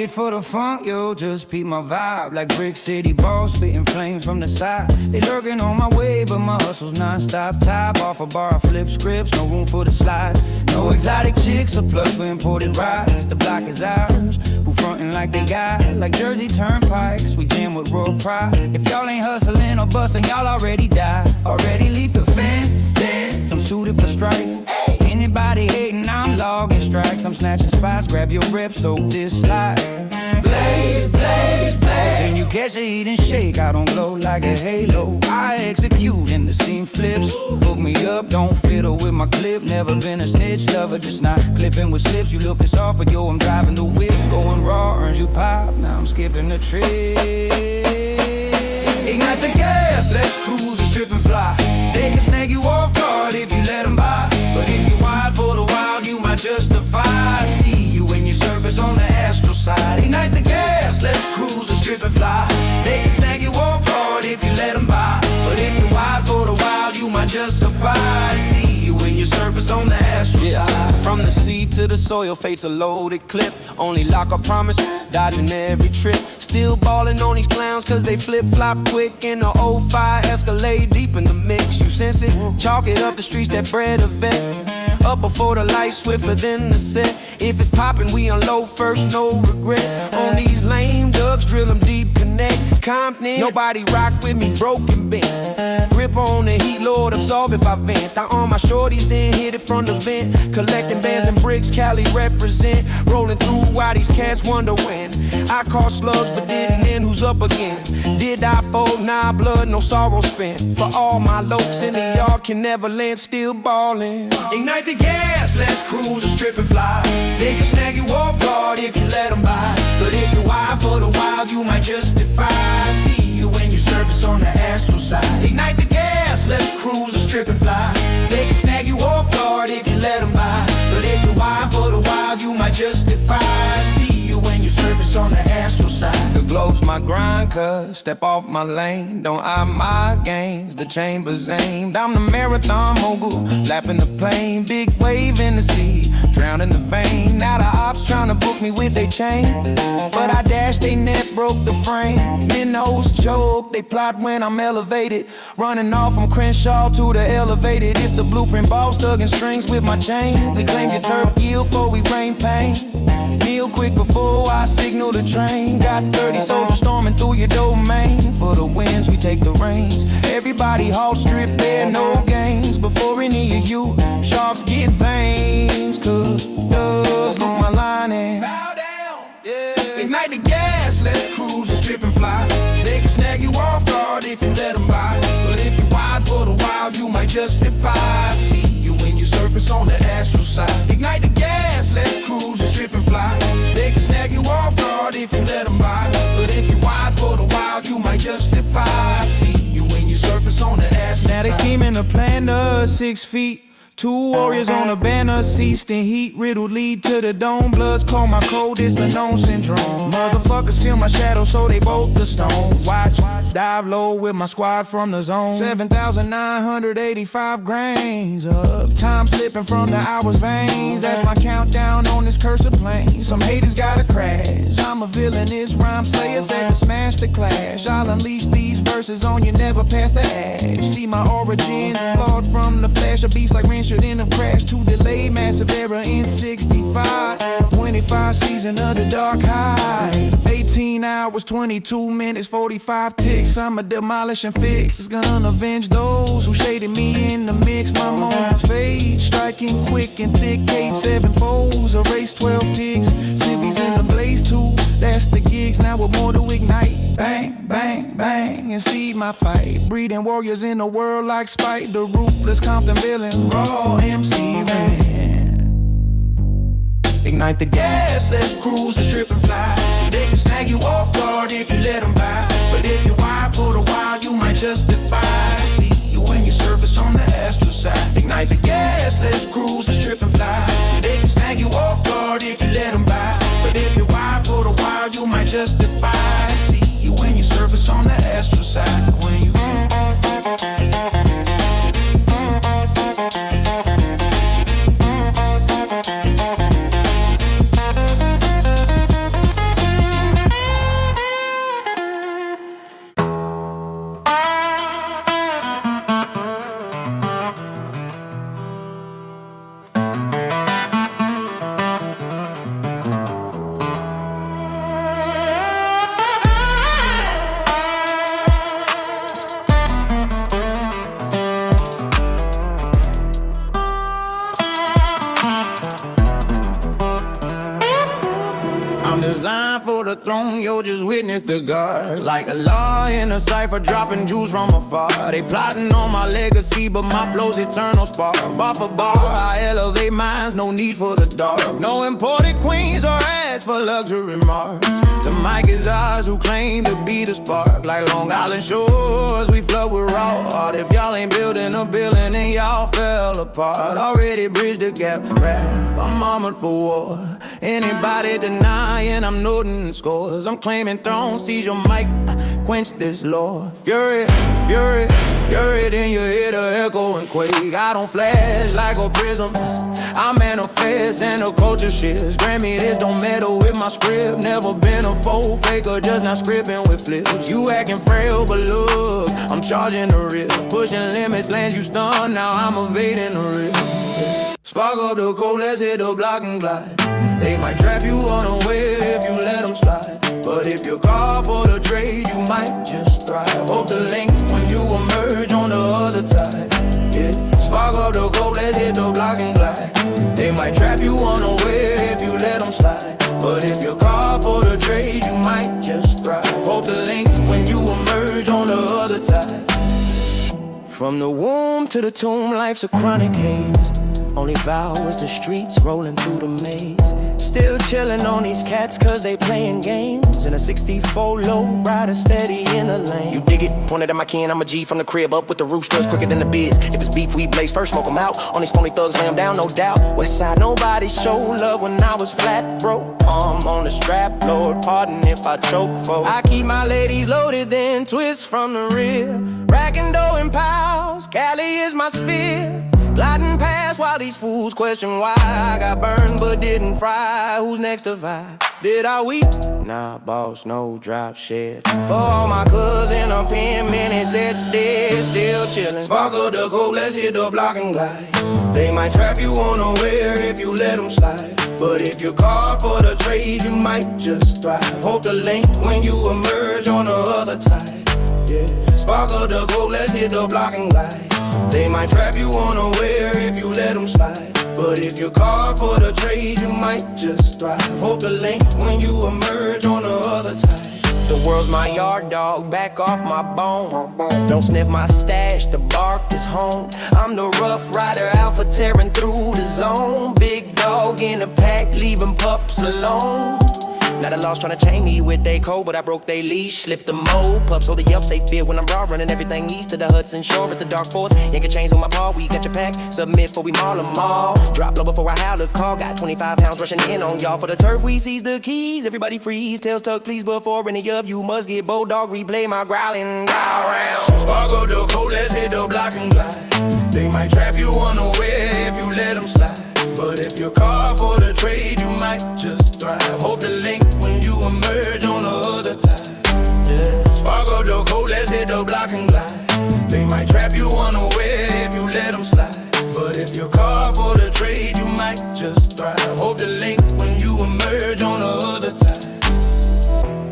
For the funk, yo, just peep my vibe. Like brick city balls, spitting flames from the side. They lurking on my way, but my hustle's non-stop. Top off a bar, I flip scripts, no room for the slide. No exotic chicks, a plus for imported rides. The block is ours, who frontin' like they got. Like Jersey Turnpikes, we jam with raw pride. If y'all ain't hustling or bustin', y'all already died. Already leap the fence, dance, I'm suited for strife. Anybody hating, I'm logging strikes. I'm snatching spots, grab your rep, stoke this slide. Blaze, blaze, blaze. Then you catch a heat and shake, I don't glow like a halo. I execute and the scene flips. Hook me up, don't fiddle with my clip. Never been a snitch lover, just not clipping with slips. You looking soft, but yo, I'm driving the whip. Going raw, earns you pop, now I'm skipping the trip. Ignite the gas, let's cruise and strip and fly. They can snag you off guard if you let them by. But if you're wild for the wild, you might justify. See you when you surface on the astral side. Ignite the gas, let's cruise and strip and fly. They can snag you off guard if you let them by. But if you're wild for the wild, you might justify. See you when you surface on the astral side. From the seed to the soil, fate's a loaded clip. Only lock a promise, dodging every trip. Still ballin' on these clowns cause they flip-flop quick. In the 05 Escalade, deep in the mix. You sense it, chalk it up the streets that bred a vet. Up before the light, swifter than the set. If it's poppin', we unload first, no regret. On these lame ducks, drill them deep, connect. Compton, nobody rock with me, broken bent. Grip on the heat, Lord, absorb if I vent. I arm my shorties, then hit it from the vent. Collecting bands and bricks, Cali represent. Rolling through while these cats wonder when. I caught slugs but didn't end, who's up again? Did I fold? Nah, blood, no sorrow spent. For all my lokes in the yard can never land, still ballin'. Ignite the gas, let's cruise and strip and fly. They can snag you off guard if you let them by. But if you're wild for the wild, you might justify. See you when you surface on the astral side. Ignite the gas, let's cruise and strip and fly. They can snag you off guard if you let them by. But if you're wild for the wild, you might justify. See you when you surface on the astral side. The globe's my grind, cuz step off my lane. Don't eye my games, the chamber's aimed. I'm the marathon mogul, lapping the plane. Big wave in the sea, drown in the vein. Now the ops tryna book me with they chain, but I dashed they net, broke the frame. Minnows choke, they plot when I'm elevated. Running off from Crenshaw to the elevated. It's the blueprint boss, tugging strings with my chain. We claim your turf yield before we rain pain. Kneel quick before I signal the train. Got 30 soldiers storming through your domain. For the wins, we take the reins. Everybody halt strip, there no games. Before any of you sharks get veins. Cause look my line and bow down, yeah. Ignite the gas, let's cruise and strip and fly. They can snag you off guard if you let them by. But if you're wide for the wild, you might justify. See you when you surface on the astral side. Ignite the gas, let's cruise and strip and fly. They can snag you off guard if you let them by. But if you're wide for the wild, you might justify. See you when you surface on the astral side. Now they scheming to plant us 6 feet. 2 warriors on a banner, ceased in heat. Riddle lead to the dome. Bloods call my code, it's the known syndrome. Motherfuckers feel my shadow, so they bolt the stones. Watch, dive low with my squad from the zone. 7,985 grains of time slipping from the hour's veins. That's my countdown on this cursed plane. Some haters gotta crash. I'm a villainous rhyme slayer, set to smash the clash. I'll unleash these verses on you, never pass the ash. See my origins flawed from the flash. A beast like Ranch shouldn't have crashed to delay massive error in 65. 25 season of the dark high. 18 hours, 22 minutes, 45 ticks. I'ma demolish and fix. It's gonna avenge those who shaded me in the mix. My moments fade, striking quick and thick. 8-7 foes, erase 12 pigs. Civvies in the blaze too. That's the gigs. Now we're more to ignite. Bang, bang, bang, and see my fight. Breeding warriors in the world like Spike. The ruthless Compton villain, raw MC Ren. Ignite the gas, let's cruise and strip and fly. They can snag you off guard if you let them by. But if you're wide for the wild, you might justify. See you when you surface on the astral side. Ignite the gas, let's cruise and strip and fly. They can snag you off guard if you let them by. But if you're wide for the wild, you might justify. See you when you surface on the astral side. When you the throne, yo, just witness the God. Like a law in a cipher, dropping jewels from afar. They plotting on my legacy, but my flow's eternal spark. Bar for bar, I elevate minds, no need for the dark. No imported queens or ads for luxury marks. The mic is ours, who claim to be the spark. Like Long Island shores, we flood with raw art. If y'all ain't building a building, then y'all fell apart. Already bridged the gap, rap, I'm armored for war. Anybody denying, I'm noting scores. I'm claiming thrones, seize your mic, quench this law. Fury, fury, fury, then you hear the echo and quake. I don't flash like a prism, I manifest and the culture shifts. Grammy, this don't matter with my script. Never been a faux faker, just not scripting with flips. You acting frail, but look, I'm charging the risk. Pushing limits, lands you stunned, now I'm evading the risk. Spark up the cold, let's hit the block and glide. They might trap you on the way if you let them slide. But if you're called for the trade, you might just thrive. Hope the link when you emerge on the other side. Yeah, spark up the gold, let's hit the block and glide. They might trap you unaware if you let them slide. But if you're called for the trade, you might just thrive. Hope the link when you emerge on the other side. From the womb to the tomb, life's a chronic haze. Only vow is the streets rolling through the maze. Still chillin' on these cats cause they playin' games. In a 64 low rider steady in the lane. You dig it? Pointed at my kin, I'm a G from the crib up with the roosters quicker than the biz. If it's beef, we blaze first, smoke 'em out. On these phony thugs, lay 'em down, no doubt. Westside, nobody show love when I was flat broke. Palm on the strap, Lord, pardon if I choke, folks. I keep my ladies loaded, then twist from the rear. Racking dough in piles, Cali is my sphere. Gliding past while these fools question why I got burned but didn't fry. Who's next to vibe? Did I weep? Nah, boss, no drop shit. For all my cousin up in many sets dead, still chillin'. Sparkle the gold, let's hit the block and glide. They might trap you unaware if you let them slide. But if you're called for the trade, you might just thrive. Hope the link when you emerge on the other side. Yeah, sparkle the gold, let's hit the block and glide. They might trap you unaware if you let them slide. But if you're called for the trade, you might just thrive. Hope the link when you emerge on the other side. The world's my yard dog, back off my bone. Don't sniff my stash, the bark is home. I'm the rough rider, alpha tearing through the zone. Big dog in the pack, leaving pups alone. Now the laws tryna chain me with they code, but I broke they leash, slipped the mold. Pups hold the yelps, they fear when I'm raw, running everything east to the Hudson Shore. It's the dark force, yank a chains on my paw. We got your pack, submit before we maul them all. Drop low before I howl the call. Got 25 pounds rushing in on y'all. For the turf, we seize the keys. Everybody freeze, tails tuck please before any of you must get bulldog. Replay my growling, growl round. Sparkle the code, let's hit the block and glide. They might trap you unaware if you let them slide. But if you're called for the trade, you might just thrive. Hope the link when you emerge on the other side. Yeah. Sparkle the code, let's hit the block and glide. They might trap you unaware if you let them slide. But if you're called for the trade, you might just thrive. Hope the link when you emerge on the other side.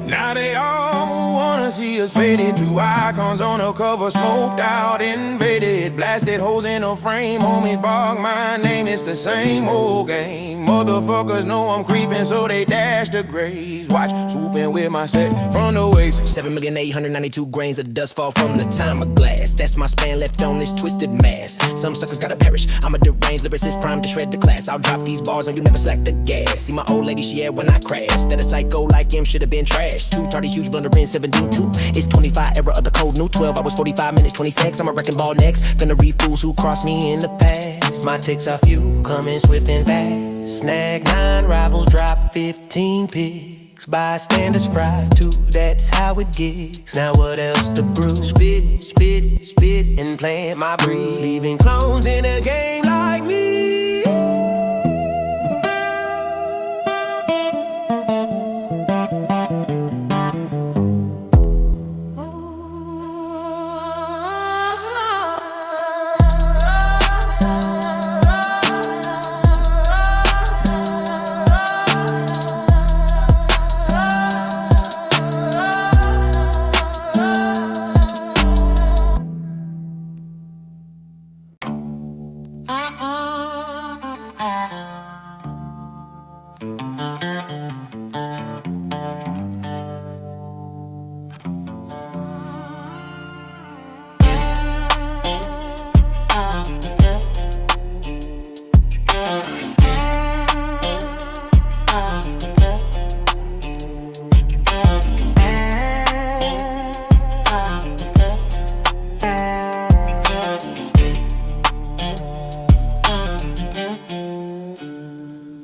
Now they all wanna see us faded. Two icons on the cover, smoked out, invaded. Blasted holes in the frame, homies bark my name. It's the same old game. Motherfuckers know I'm creeping, so they dash the graves. Watch, swooping with my set from the waves. 7,892 grains of dust fall from the time of glass. That's my span left on this twisted mass. Some suckers gotta perish. I'm a deranged lyricist primed to shred the class. I'll drop these bars on you, never slack the gas. See my old lady, she had when I crashed. That a psycho like him should've been trashed. 230 huge blunder in 17-2. It's 25 era of the code new. 12 hours 45 minutes 26. I'm a wrecking ball next. Gonna read fools who crossed me in the past. My ticks are few, coming swift and fast. Snag 9 rivals, drop 15 picks. Bystanders fry too, that's how it gets. Now what else to brew? Spit it, spit it, spit it, and plant my breed. Leaving clones in a game like me.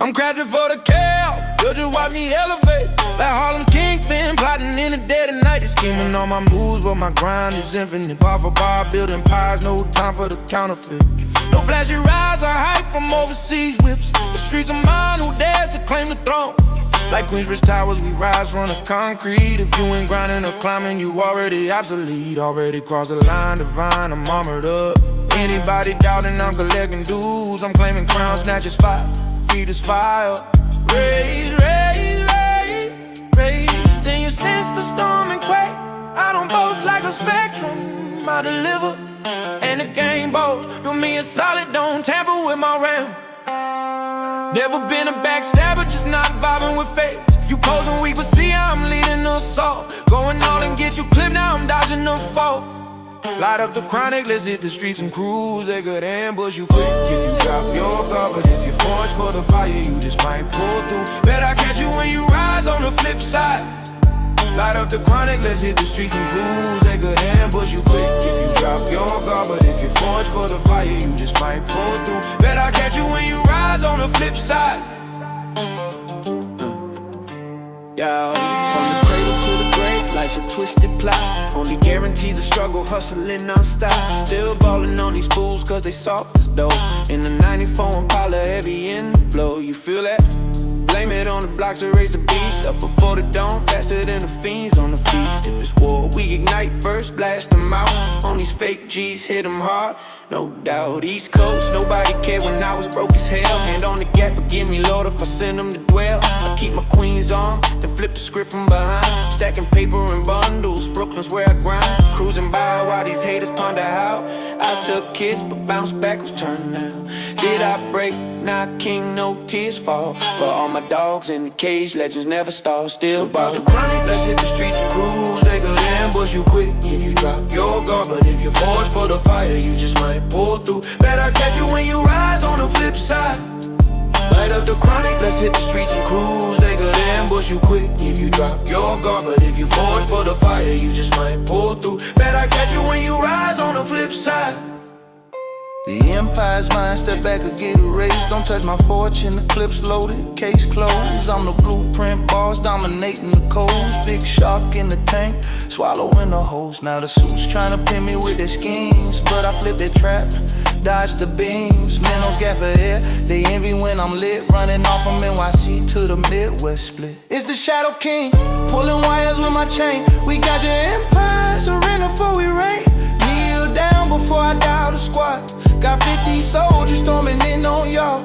I'm crashing for the cow, you'll just watch me elevate. Like Harlem's kingpin, plotting in the dead of night. They're scheming on my moves, but my grind is infinite. Bar for bar, building pies, no time for the counterfeit. No flashy rides or hype from overseas whips. The streets are mine, who dares to claim the throne? Like Queensbridge Towers, we rise from the concrete. If you ain't grinding or climbing, you already obsolete. Already crossed the line divine, I'm armored up. Anybody doubting I'm collecting dues, I'm claiming crown, snatch a spot. Feed is fire. Raise, raise, raise, raise. Then you sense to storm and quake. I don't boast like a spectrum, I deliver. And the game boast, do me a solid, don't tamper with my realm. Never been a backstabber, just not vibing with fate. You posing weak, but see how I'm leading the assault. Going all and get you clipped, now I'm dodging the fault. Light up the chronic, let's hit the streets and cruise. They could ambush you quick if you drop your guard, but if you forge for the fire, you just might pull through. Bet I catch you when you rise on the flip side. Light up the chronic, let's hit the streets and cruise. They could ambush you quick if you drop your guard, but if you forge for the fire, you just might pull through. Bet I catch you when you rise on the flip side. Yeah, from the cradle to the grave, life's a twisted plot. Only guarantees a struggle, hustling non-stop. Still ballin' on these fools cause they soft as dough. In the 94 Impala, heavy in the flow. You feel that? Blame it on the blocks, erase the beast. Up before the dawn, faster than the fiends on the feast. If it's war, we ignite first, blast them out. On these fake G's, hit them hard, no doubt. East Coast, nobody cared when I was broke as hell. Hand on the gap, forgive me Lord if I send them to dwell. I keep my queens on, then flip the script from behind. Stacking paper in bundles, Brooklyn's where I grind. Cruising by while these haters ponder how I took kiss but bounced back, was turned now. Did I break? Nah, king, no tears fall. For all my dogs in the cage, legends never stall. Still ball the chronic, let's hit the streets and cruise. They could ambush you quick if you drop your guard, but if you forge for the fire, you just might pull through. Bet I catch you when you rise on the flip side. Light up the chronic, let's hit the streets and cruise. They could ambush you quick if you drop your guard, but if you forge for the fire, you just might pull through. Bet I catch you when you rise on the flip side. The empire's mine, step back or get erased. Don't touch my fortune, the clip's loaded, case closed. I'm the blueprint boss, dominating the coast. Big shark in the tank, swallowing the host. Now the suits tryna pin me with their schemes, but I flip their trap, dodge the beams. Minnows gaffer air, they envy when I'm lit. Running off from NYC to the Midwest split. It's the Shadow King, pulling wires with my chain. We got your empire, surrender before we reign. Kneel down before I dial the squad. Got 50 soldiers storming in on y'all.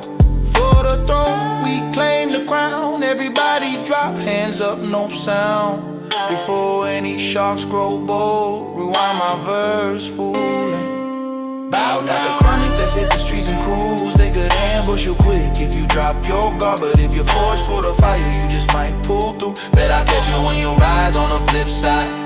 For the throne, we claim the crown. Everybody drop, hands up, no sound. Before any sharks grow bold, rewind my verse, fooling. Bow down the chronic, let's hit the streets and cruise. They could ambush you quick if you drop your guard, but if you forge for the fire, you just might pull through. Bet I catch you when you rise on the flip side.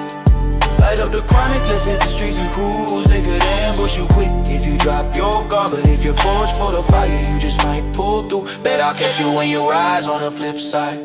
Light up the chronic, let's hit the streets and cruise. They could ambush you quick if you drop your guard, but if you forge for the fire, you just might pull through. Bet I'll catch you when you rise on the flip side.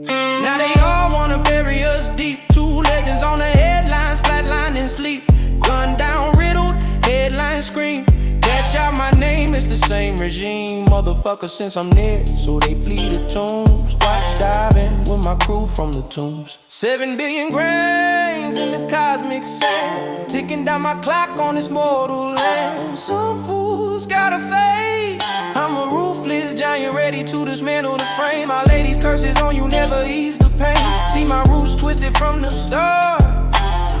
Now they all wanna bury us deep. Two legends on the headlines, flatline and sleep. Gun down, riddled, headline scream. Catch out my name, it's the same regime. Motherfucker, since I'm near, so they flee the tombs. Watch diving with my crew from the tombs. 7 billion grains in the cosmic sand, ticking down my clock on this mortal land. Some fools gotta fade. I'm a ruthless giant ready to dismantle the frame. My lady's curses on you never ease the pain. See my roots twisted from the start.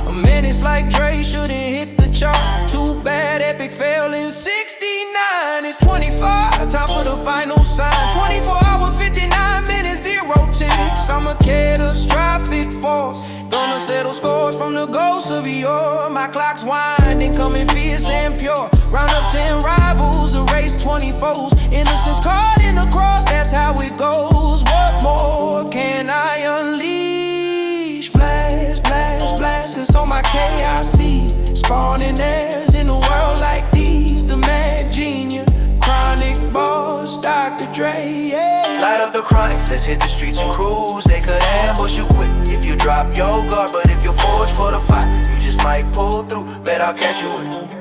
A menace like Dre shouldn't hit the chart. Too bad epic fell in 69. It's 25, time for the final sign. 24 hours, 59 minutes, 0 ticks. I'm a catastrophic force, gonna settle scores from the ghosts of yore. My clock's winding, coming fierce and pure. Round up 10 rivals, erase 20 foes. Innocence caught in the cross, that's how it goes. What more can I unleash? Blast, blast, blast, it's on my KIC. Spawning heirs in a world like these. The mad genius, chronic boss, Dr. Dre, yeah. Light up the chronic, let's hit the streets and cruise. They could ambush you quick if you drop your guard, but if you forge for the fight, you just might pull through. Bet I'll catch you with